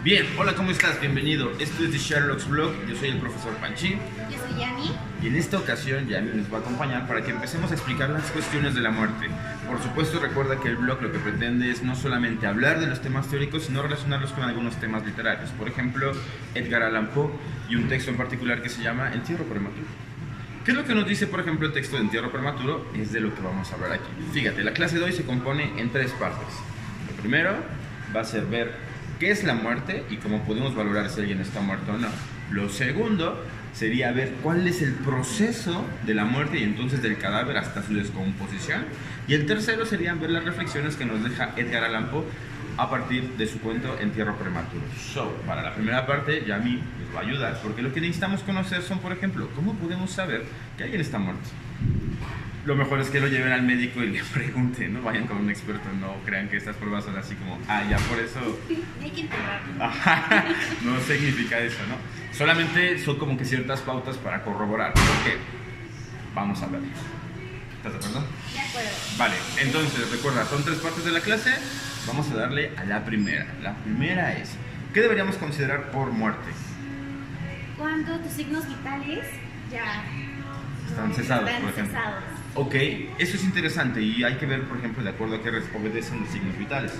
Bien, hola, ¿cómo estás? Bienvenido. Esto es The Sherlock's Blog. Yo soy el profesor Panchi. Yo soy Yani. Y en esta ocasión Yami nos va a acompañar para que empecemos a explicar las cuestiones de la muerte. Por supuesto, recuerda que el blog lo que pretende es no solamente hablar de los temas teóricos, sino relacionarlos con algunos temas literarios. Por ejemplo, Edgar Allan Poe y un texto en particular que se llama Entierro prematuro. ¿Qué es lo que nos dice, por ejemplo, el texto de Entierro prematuro? Es de lo que vamos a hablar aquí. Fíjate, la clase de hoy se compone en tres partes. Lo primero va a ser ver qué es la muerte y cómo podemos valorar si alguien está muerto o no. Lo segundo sería ver cuál es el proceso de la muerte y entonces del cadáver hasta su descomposición. Y el tercero sería ver las reflexiones que nos deja Edgar Allan Poe a partir de su cuento Entierro prematuro. Para la primera parte, Yami nos va a ayudar, porque lo que necesitamos conocer son, por ejemplo, cómo podemos saber que alguien está muerto. Lo mejor es que lo lleven al médico y le pregunten, no vayan con un experto, no crean que estas pruebas son así como, ya por eso... Hay que enterrarlo. No significa eso, ¿no? Solamente son como que ciertas pautas para corroborar. Porque vamos a ver. ¿Estás de acuerdo? De acuerdo. Vale, entonces recuerda, son tres partes de la clase. Vamos a darle a la primera. La primera es, ¿qué deberíamos considerar por muerte? Cuando tus signos vitales ya Están cesados, están por ejemplo. cesados. Ok, eso es interesante y hay que ver, por ejemplo, de acuerdo a qué obedecen los signos vitales.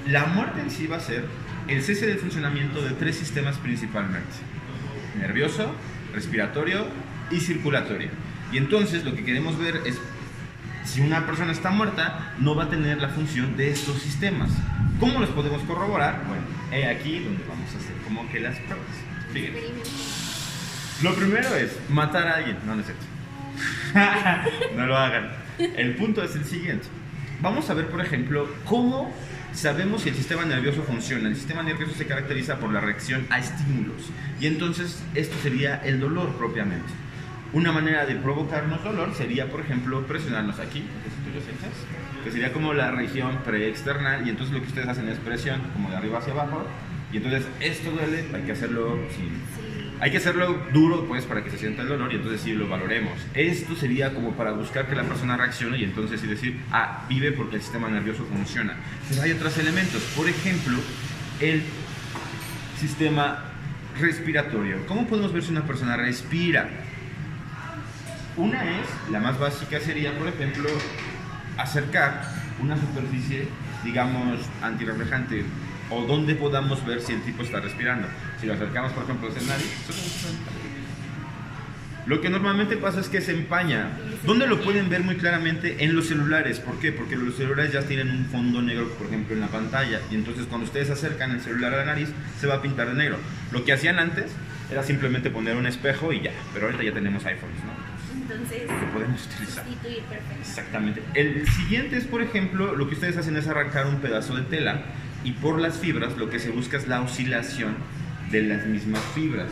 La muerte en sí va a ser el cese del funcionamiento de tres sistemas principalmente: nervioso, respiratorio y circulatorio. Y entonces lo que queremos ver es si una persona está muerta, no va a tener la función de estos sistemas. ¿Cómo los podemos corroborar? Bueno, he aquí donde vamos a hacer como que las pruebas. Fíjense. Lo primero es matar a alguien. No, no es cierto. No lo hagan. El punto es el siguiente. Vamos a ver, por ejemplo, cómo sabemos si el sistema nervioso funciona. El sistema nervioso se caracteriza por la reacción a estímulos. Y entonces esto sería el dolor propiamente. Una manera de provocarnos dolor sería, por ejemplo, presionarnos aquí, que sería como la región preexternal. Y entonces lo que ustedes hacen es presión, como de arriba hacia abajo. Y entonces esto duele, hay que hacerlo hay que hacerlo duro, pues, para que se sienta el dolor y entonces sí lo valoremos. Esto sería como para buscar que la persona reaccione y entonces sí decir, vive porque el sistema nervioso funciona. Pero hay otros elementos, por ejemplo, el sistema respiratorio. ¿Cómo podemos ver si una persona respira? Una es, la más básica sería, por ejemplo, acercar una superficie, digamos, antirreflejante, o donde podamos ver si el tipo está respirando. Si lo acercamos, por ejemplo, hacia el nariz, lo que normalmente pasa es que se empaña. ¿Dónde lo pueden ver muy claramente? En los celulares. ¿Por qué? Porque los celulares ya tienen un fondo negro, por ejemplo, en la pantalla, y entonces cuando ustedes acercan el celular a la nariz, se va a pintar de negro. Lo que hacían antes era simplemente poner un espejo y ya, pero ahorita ya tenemos iPhones, ¿no? Entonces, lo podemos utilizar. Sustituir perfecto. Exactamente. El siguiente es, por ejemplo, lo que ustedes hacen es arrancar un pedazo de tela y por las fibras lo que se busca es la oscilación de las mismas fibras.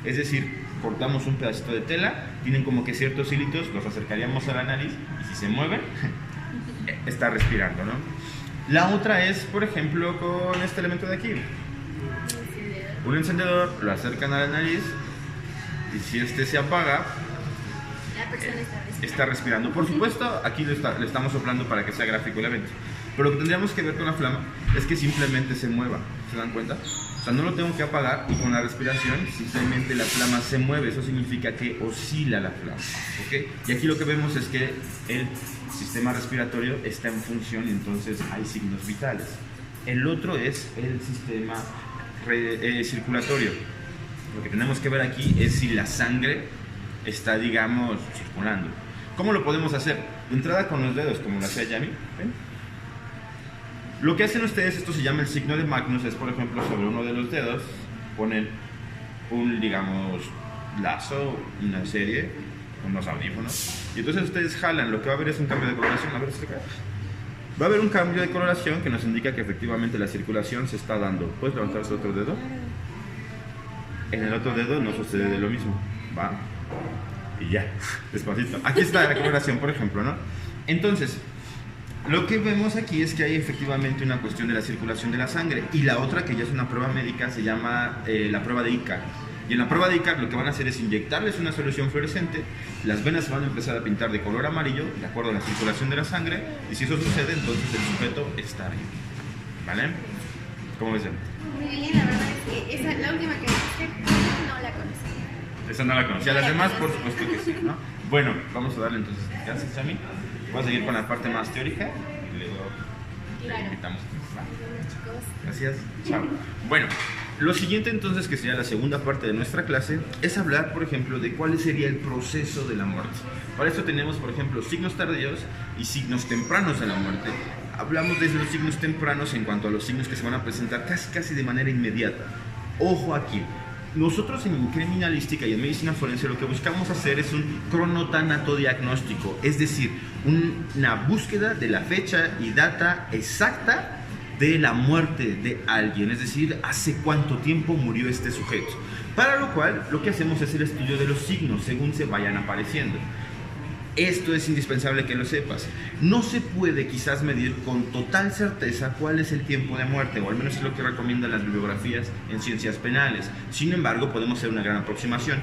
Es decir, cortamos un pedacito de tela, tienen como que ciertos hilitos, los acercaríamos a la nariz y si se mueven, está respirando, ¿no? La otra es, por ejemplo, con este elemento de aquí. Un encendedor, lo acercan a la nariz y si este se apaga, La persona está respirando. Por supuesto, aquí le estamos soplando para que sea gráfico el evento. Pero lo que tendríamos que ver con la flama es que simplemente se mueva. ¿Se dan cuenta? O sea, no lo tengo que apagar y con la respiración simplemente la flama se mueve. Eso significa que oscila la flama. ¿Ok? Y aquí lo que vemos es que el sistema respiratorio está en función y entonces hay signos vitales. El otro es el sistema circulatorio. Lo que tenemos que ver aquí es si la sangre está, digamos, circulando. ¿Cómo lo podemos hacer? De entrada con los dedos, como lo hacía Yami. ¿Ven? Lo que hacen ustedes, esto se llama el signo de Magnus, es por ejemplo sobre uno de los dedos ponen un, digamos, lazo, una serie, unos audífonos, y entonces ustedes jalan, lo que va a haber es un cambio de coloración. A ver si va a haber un cambio de coloración que nos indica que efectivamente la circulación se está dando. ¿Puedes levantar su otro dedo? En el otro dedo no sucede lo mismo, va, y ya, despacito. Aquí está la coloración, por ejemplo, ¿no? Entonces, lo que vemos aquí es que hay efectivamente una cuestión de la circulación de la sangre. Y la otra, que ya es una prueba médica, se llama la prueba de ICAR. Y en la prueba de ICAR lo que van a hacer es inyectarles una solución fluorescente, las venas se van a empezar a pintar de color amarillo, de acuerdo a la circulación de la sangre, y si eso sucede, entonces el sujeto está bien. ¿Vale? ¿Cómo ves? Muy bien, la verdad es que esa, la última que dijiste, no la conocí. Esa no la conocía. Las demás, por supuesto que sí, ¿no? Bueno, vamos a darle entonces. Gracias, Chami. Voy a seguir con la parte más teórica y luego Claro. invitamos. Bueno, chicos. Gracias. Chao. Bueno, lo siguiente entonces, que sería la segunda parte de nuestra clase, es hablar, por ejemplo, de cuál sería el proceso de la muerte. Para esto tenemos, por ejemplo, signos tardíos y signos tempranos de la muerte. Hablamos de los signos tempranos en cuanto a los signos que se van a presentar casi de manera inmediata. Ojo aquí. Nosotros en criminalística y en medicina forense lo que buscamos hacer es un cronotanatodiagnóstico, es decir, una búsqueda de la fecha y data exacta de la muerte de alguien, es decir, hace cuánto tiempo murió este sujeto. Para lo cual, lo que hacemos es el estudio de los signos según se vayan apareciendo. Esto es indispensable que lo sepas. No se puede quizás medir con total certeza cuál es el tiempo de muerte, o al menos es lo que recomiendan las bibliografías en ciencias penales. Sin embargo, podemos hacer una gran aproximación.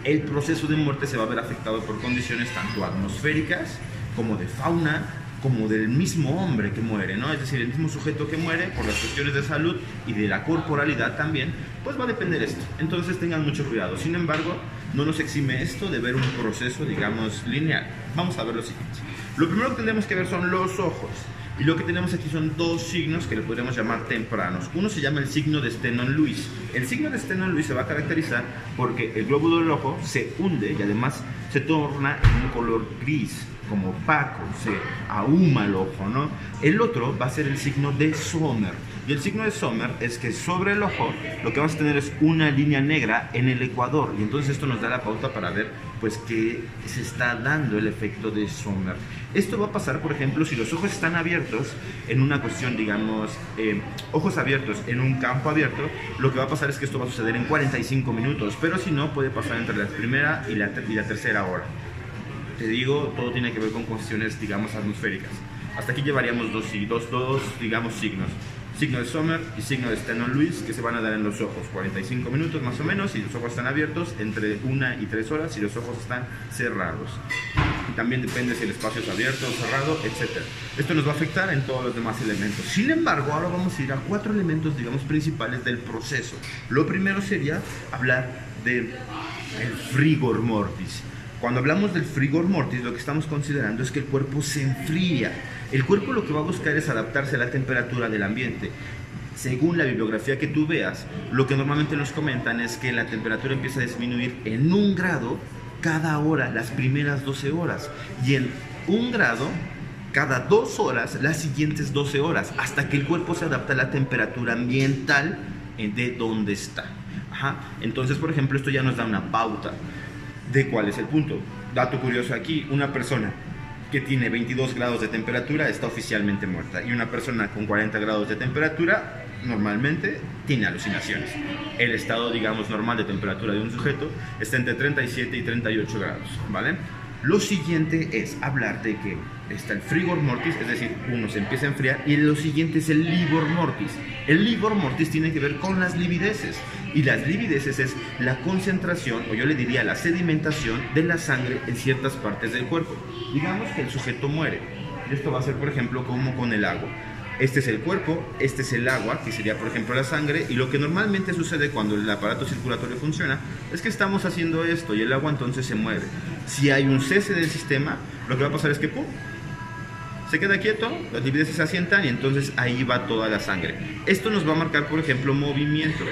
El proceso de muerte se va a ver afectado por condiciones tanto atmosféricas como de fauna, como del mismo hombre que muere, ¿no? Es decir, el mismo sujeto que muere por las cuestiones de salud y de la corporalidad también, pues va a depender esto. Entonces tengan mucho cuidado. Sin embargo, no nos exime esto de ver un proceso, digamos, lineal. Vamos a ver lo siguiente. Lo primero que tenemos que ver son los ojos. Y lo que tenemos aquí son dos signos que le podríamos llamar tempranos. Uno se llama el signo de Stennon-Lewis. El signo de Stennon-Lewis se va a caracterizar porque el glóbulo del ojo se hunde y además se torna en un color gris, como opaco, se ahuma el ojo, ¿no? El otro va a ser el signo de Sommer. Y el signo de Sommer es que sobre el ojo lo que vamos a tener es una línea negra en el ecuador. Y entonces esto nos da la pauta para ver pues que se está dando el efecto de Sommer. Esto va a pasar, por ejemplo, si los ojos están abiertos en una cuestión, digamos, ojos abiertos en un campo abierto, lo que va a pasar es que esto va a suceder en 45 minutos. Pero si no, puede pasar entre la primera y la tercera hora. Te digo, todo tiene que ver con cuestiones, digamos, atmosféricas. Hasta aquí llevaríamos dos digamos, signos. Signo de Sommer y signo de Stennon-Lewis que se van a dar en los ojos. 45 minutos más o menos, si los ojos están abiertos, entre 1 y 3 horas, si los ojos están cerrados. Y también depende si el espacio es abierto o cerrado, etc. Esto nos va a afectar en todos los demás elementos. Sin embargo, ahora vamos a ir a 4 elementos, digamos, principales del proceso. Lo primero sería hablar del frigor mortis. Cuando hablamos del frigor mortis, lo que estamos considerando es que el cuerpo se enfría. El cuerpo lo que va a buscar es adaptarse a la temperatura del ambiente. Según la bibliografía que tú veas, lo que normalmente nos comentan es que la temperatura empieza a disminuir en 1 grado cada hora, las primeras 12 horas. Y en 1 grado cada 2 horas, las siguientes 12 horas, hasta que el cuerpo se adapta a la temperatura ambiental de donde está. Entonces, por ejemplo, esto ya nos da una pauta de cuál es el punto. Dato curioso aquí, una persona que tiene 22 grados de temperatura está oficialmente muerta y una persona con 40 grados de temperatura normalmente tiene alucinaciones. El estado, digamos, normal de temperatura de un sujeto está entre 37 y 38 grados, ¿vale? Lo siguiente es hablar de que está el frigor mortis, es decir, uno se empieza a enfriar, y lo siguiente es el livor mortis. El livor mortis tiene que ver con las livideces, y las livideces es la concentración, o yo le diría la sedimentación de la sangre en ciertas partes del cuerpo. Digamos que el sujeto muere, y esto va a ser, por ejemplo, como con el agua. Este es el cuerpo, este es el agua, que sería, por ejemplo, la sangre, y lo que normalmente sucede cuando el aparato circulatorio funciona es que estamos haciendo esto y el agua entonces se mueve. Si hay un cese del sistema, lo que va a pasar es que ¡pum!, se queda quieto, las livideces se asientan y entonces ahí va toda la sangre. Esto nos va a marcar, por ejemplo, movimiento.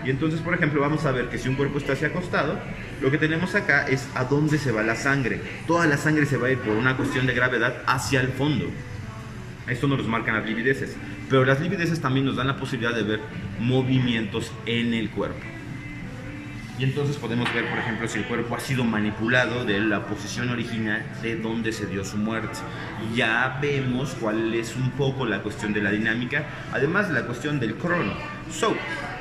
Y entonces, por ejemplo, vamos a ver que si un cuerpo está así acostado, lo que tenemos acá es a dónde se va la sangre. Toda la sangre se va a ir por una cuestión de gravedad hacia el fondo. Esto nos lo marcan las livideces, pero las livideces también nos dan la posibilidad de ver movimientos en el cuerpo. Y entonces podemos ver, por ejemplo, si el cuerpo ha sido manipulado de la posición original de donde se dio su muerte. Ya vemos cuál es un poco la cuestión de la dinámica, además la cuestión del crono.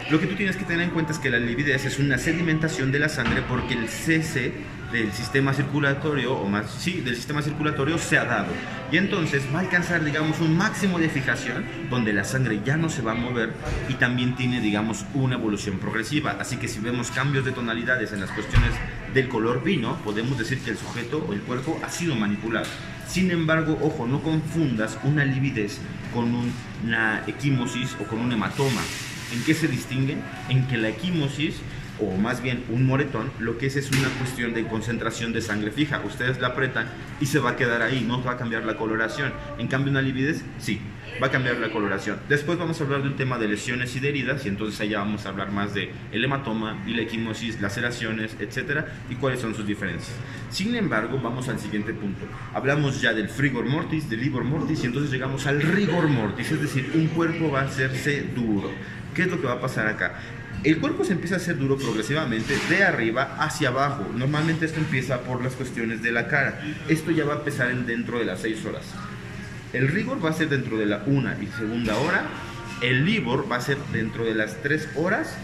Lo que tú tienes que tener en cuenta es que la lividez es una sedimentación de la sangre porque el cese del sistema circulatorio, del sistema circulatorio se ha dado. Y entonces va a alcanzar, digamos, un máximo de fijación donde la sangre ya no se va a mover y también tiene, digamos, una evolución progresiva. Así que si vemos cambios de tonalidades en las cuestiones del color vino, podemos decir que el sujeto o el cuerpo ha sido manipulado. Sin embargo, ojo, no confundas una lividez con una equimosis o con un hematoma. ¿En qué se distinguen? En que la equimosis, o más bien un moretón, lo que es una cuestión de concentración de sangre fija. Ustedes la apretan y se va a quedar ahí, no va a cambiar la coloración. En cambio, una lividez, sí, va a cambiar la coloración. Después vamos a hablar de un tema de lesiones y de heridas, y entonces allá vamos a hablar más de el hematoma y la equimosis, laceraciones, etcétera, y cuáles son sus diferencias. Sin embargo, vamos al siguiente punto. Hablamos ya del frigor mortis, del livor mortis, y entonces llegamos al rigor mortis, es decir, un cuerpo va a hacerse duro. ¿Qué es lo que va a pasar acá? El cuerpo se empieza a hacer duro progresivamente de arriba hacia abajo. Normalmente esto empieza por las cuestiones de la cara. Esto ya va a empezar dentro de las 6 horas. El rigor va a ser dentro de la 1 y 2 hora. El livor va a ser dentro de las 3 horas.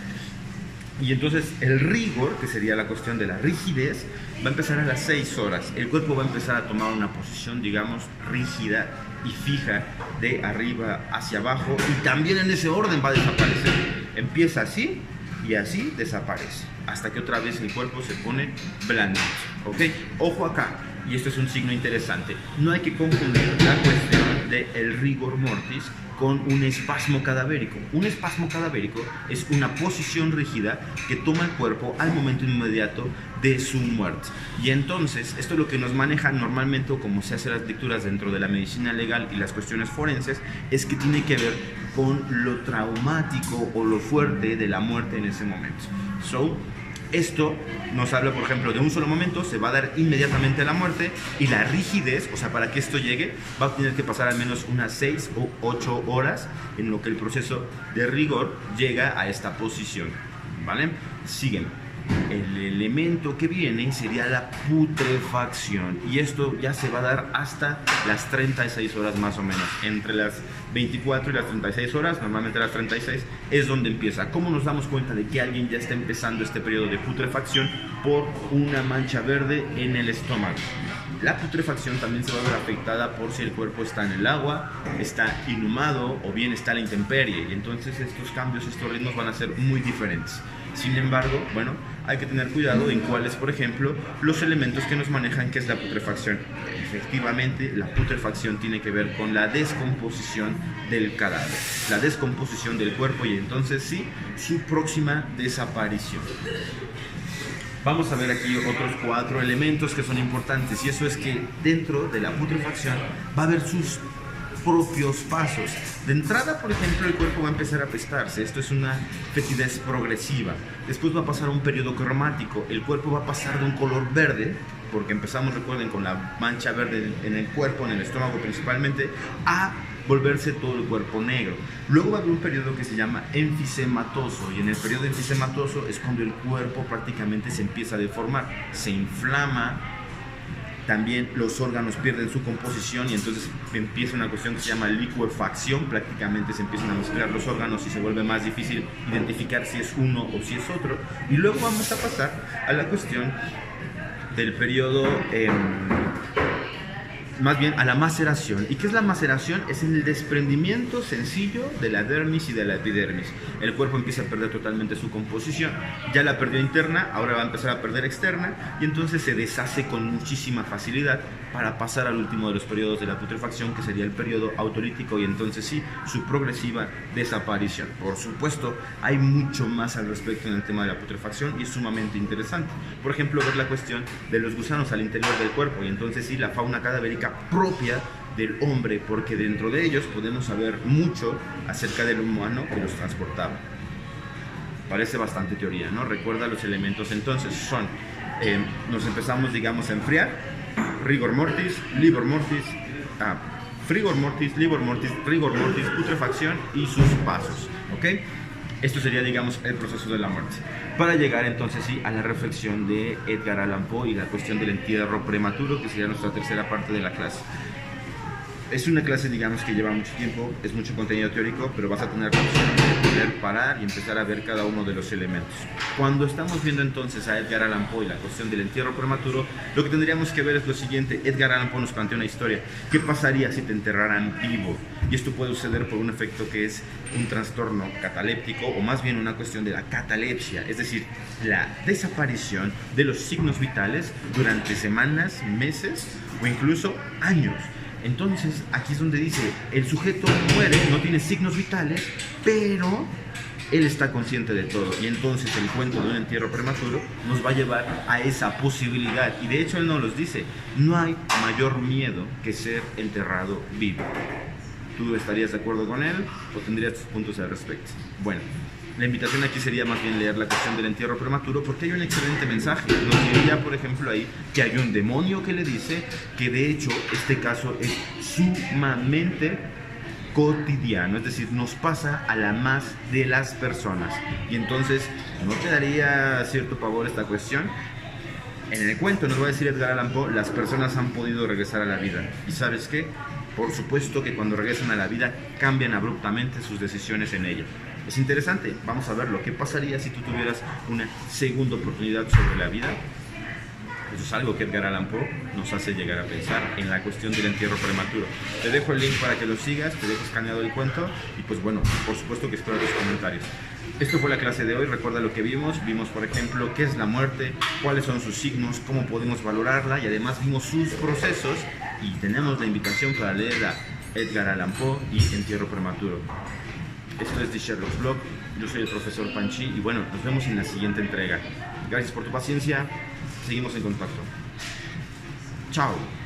Y entonces el rigor, que sería la cuestión de la rigidez, va a empezar a las 6 horas. El cuerpo va a empezar a tomar una posición, digamos, rígida y fija de arriba hacia abajo. Y también en ese orden va a desaparecer. Empieza así y así desaparece. Hasta que otra vez el cuerpo se pone blandito. ¿Ok? Ojo acá. Y esto es un signo interesante. No hay que confundir la cuestión del rigor mortis con un espasmo cadavérico. Un espasmo cadavérico es una posición rígida que toma el cuerpo al momento inmediato de su muerte. Y entonces, esto es lo que nos maneja normalmente, o como se hace las lecturas dentro de la medicina legal y las cuestiones forenses, es que tiene que ver con lo traumático o lo fuerte de la muerte en ese momento. Esto nos habla, por ejemplo, de un solo momento, se va a dar inmediatamente la muerte, y la rigidez, o sea, para que esto llegue, va a tener que pasar al menos unas 6 o 8 horas en lo que el proceso de rigor llega a esta posición, ¿vale? Siguen. El elemento que viene sería la putrefacción, y esto ya se va a dar hasta las 36 horas más o menos. Entre las 24 y las 36 horas, normalmente las 36 es donde empieza. ¿Cómo nos damos cuenta de que alguien ya está empezando este periodo de putrefacción? Por una mancha verde en el estómago. La putrefacción también se va a ver afectada por si el cuerpo está en el agua, está inhumado o bien está a la intemperie, y entonces estos cambios, estos ritmos van a ser muy diferentes. Sin embargo, bueno, hay que tener cuidado en cuáles, por ejemplo, los elementos que nos manejan qué es la putrefacción. Efectivamente, la putrefacción tiene que ver con la descomposición del cadáver, la descomposición del cuerpo, y entonces sí, su próxima desaparición. Vamos a ver aquí otros 4 elementos que son importantes, y eso es que dentro de la putrefacción va a haber sus propios pasos. De entrada, por ejemplo, el cuerpo va a empezar a apestarse. Esto es una fetidez progresiva. Después va a pasar a un periodo cromático. El cuerpo va a pasar de un color verde, porque empezamos, recuerden, con la mancha verde en el cuerpo, en el estómago principalmente, a volverse todo el cuerpo negro. Luego va a haber un periodo que se llama enfisematoso, y en el periodo enfisematoso es cuando el cuerpo prácticamente se empieza a deformar, se inflama, también los órganos pierden su composición, y entonces empieza una cuestión que se llama licuefacción. Prácticamente se empiezan a mezclar los órganos y se vuelve más difícil identificar si es uno o si es otro. Y luego vamos a pasar a la cuestión del periodo, más bien a la maceración. ¿Y qué es la maceración? Es el desprendimiento sencillo de la dermis y de la epidermis. El cuerpo empieza a perder totalmente su composición. Ya la perdió interna, ahora va a empezar a perder externa, y entonces se deshace con muchísima facilidad para pasar al último de los periodos de la putrefacción, que sería el periodo autolítico, y entonces sí, su progresiva desaparición. Por supuesto, hay mucho más al respecto en el tema de la putrefacción, y es sumamente interesante. Por ejemplo, ver la cuestión de los gusanos al interior del cuerpo, y entonces sí, la fauna cadavérica propia del hombre, porque dentro de ellos podemos saber mucho acerca del humano que los transportaba. Parece bastante teoría, ¿no? Recuerda los elementos entonces son, nos empezamos, digamos, a enfriar: rigor mortis, livor mortis, frigor mortis, livor mortis, rigor mortis, putrefacción y sus pasos, ¿ok? Esto sería, digamos, el proceso de la muerte. Para llegar entonces sí a la reflexión de Edgar Allan Poe y la cuestión del entierro prematuro, que sería nuestra tercera parte de la clase. Es una clase, digamos, que lleva mucho tiempo, es mucho contenido teórico, pero vas a tener poder parar y empezar a ver cada uno de los elementos. Cuando estamos viendo entonces a Edgar Allan Poe y la cuestión del entierro prematuro, lo que tendríamos que ver es lo siguiente. Edgar Allan Poe nos plantea una historia. ¿Qué pasaría si te enterraran vivo? Y esto puede suceder por un efecto que es un trastorno cataléptico, o más bien una cuestión de la catalepsia, es decir, la desaparición de los signos vitales durante semanas, meses o incluso años. Entonces, aquí es donde dice, el sujeto muere, no tiene signos vitales, pero él está consciente de todo. Y entonces el cuento de un entierro prematuro nos va a llevar a esa posibilidad. Y de hecho él nos los dice, no hay mayor miedo que ser enterrado vivo. ¿Tú estarías de acuerdo con él o tendrías tus puntos al respecto? Bueno, la invitación aquí sería más bien leer la cuestión del entierro prematuro, porque hay un excelente mensaje. Nos diría, por ejemplo, ahí que hay un demonio que le dice que de hecho este caso es sumamente cotidiano, es decir, nos pasa a la más de las personas. Y entonces, ¿no te daría cierto pavor esta cuestión? En el cuento nos va a decir Edgar Allan Poe, las personas han podido regresar a la vida. ¿Y sabes qué? Por supuesto que cuando regresan a la vida cambian abruptamente sus decisiones en ella. Es interesante, vamos a verlo. ¿Qué pasaría si tú tuvieras una segunda oportunidad sobre la vida? Eso es algo que Edgar Allan Poe nos hace llegar a pensar en la cuestión del entierro prematuro. Te dejo el link para que lo sigas, te dejo escaneado el cuento y pues bueno, por supuesto que espero tus comentarios. Esto fue la clase de hoy, recuerda lo que vimos. Vimos, por ejemplo, qué es la muerte, cuáles son sus signos, cómo podemos valorarla y además vimos sus procesos y tenemos la invitación para leer a Edgar Allan Poe y Entierro Prematuro. Esto es The Sherlock's Blog, yo soy el profesor Panchi y bueno, nos vemos en la siguiente entrega. Gracias por tu paciencia, seguimos en contacto. Chao.